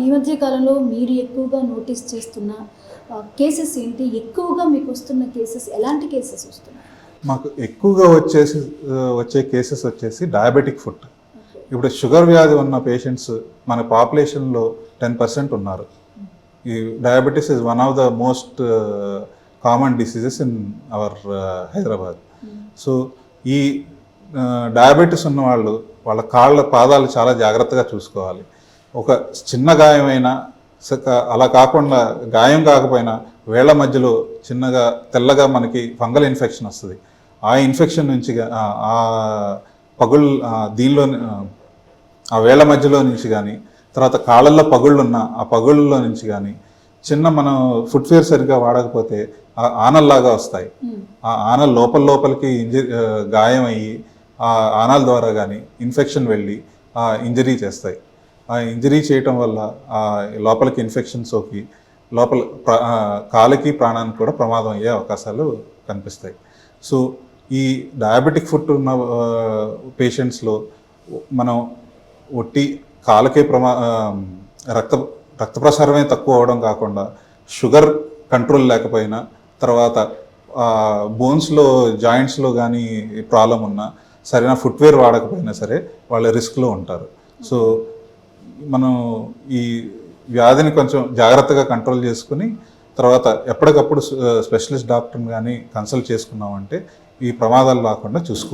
ఈ మధ్య కాలంలో మీరు ఎక్కువగా నోటీస్ చేస్తున్న కేసెస్ ఏంటి? ఎక్కువగా మీకు వస్తున్న కేసెస్ ఎలాంటి కేసెస్ వస్తున్నాయి? మాకు ఎక్కువగా వచ్చే కేసెస్ వచ్చేసి డయాబెటిక్ ఫుట్. ఇప్పుడు షుగర్ వ్యాధి ఉన్న పేషెంట్స్ మన పాపులేషన్లో 10% ఉన్నారు. ఈ diabetes is one of the most common diseases in our Hyderabad. So ఈ డయాబెటీస్ ఉన్న వాళ్ళు వాళ్ళ పాదాలు చాలా జాగ్రత్తగా చూసుకోవాలి. ఒక చిన్న గాయమైనా అలా కాకుండా గాయం కాకపోయినా వేళ్ల మధ్యలో చిన్నగా తెల్లగా మనకి ఫంగల్ ఇన్ఫెక్షన్ వస్తుంది. ఆ ఇన్ఫెక్షన్ నుంచి ఆ పగుళ్ళు దీనిలో ఆ వేళ్ల మధ్యలో నుంచి కానీ, తర్వాత కాళ్ళల్లో పగుళ్ళున్న ఆ పగుళ్ళలో నుంచి కానీ, చిన్న మనం ఫుట్వేర్ సరిగ్గా వాడకపోతే ఆ ఆనల్లాగా వస్తాయి. ఆ ఆనల్ లోపలికి గాయం అయ్యి ఆ ఆనల్ ద్వారా కానీ ఇన్ఫెక్షన్ వెళ్ళి ఆ ఇంజరీ చేస్తాయి. ఆ ఇంజరీ చేయటం వల్ల ఆ లోపలికి ఇన్ఫెక్షన్ సోకి కాలికి ప్రాణానికి కూడా ప్రమాదం అయ్యే అవకాశాలు కనిపిస్తాయి. సో ఈ డయాబెటిక్ ఫుట్ ఉన్న పేషెంట్స్లో మనం ఒట్టి కాలకే రక్త ప్రసారమే తక్కువ అవడం కాకుండా షుగర్ కంట్రోల్ లేకపోయినా, తర్వాత బోన్స్లో జాయింట్స్లో కానీ ప్రాబ్లం ఉన్నా, సరైన ఫుట్వేర్ వాడకపోయినా సరే వాళ్ళ రిస్క్లో ఉంటారు. సో మనం ఈ వ్యాధిని కొంచెం జాగ్రత్తగా కంట్రోల్ చేసుకుని తర్వాత ఎప్పటికప్పుడు స్పెషలిస్ట్ డాక్టర్ని కానీ కన్సల్ట్ చేసుకున్నామంటే ఈ ప్రమాదాలు రాకుండా చూసుకోవచ్చు.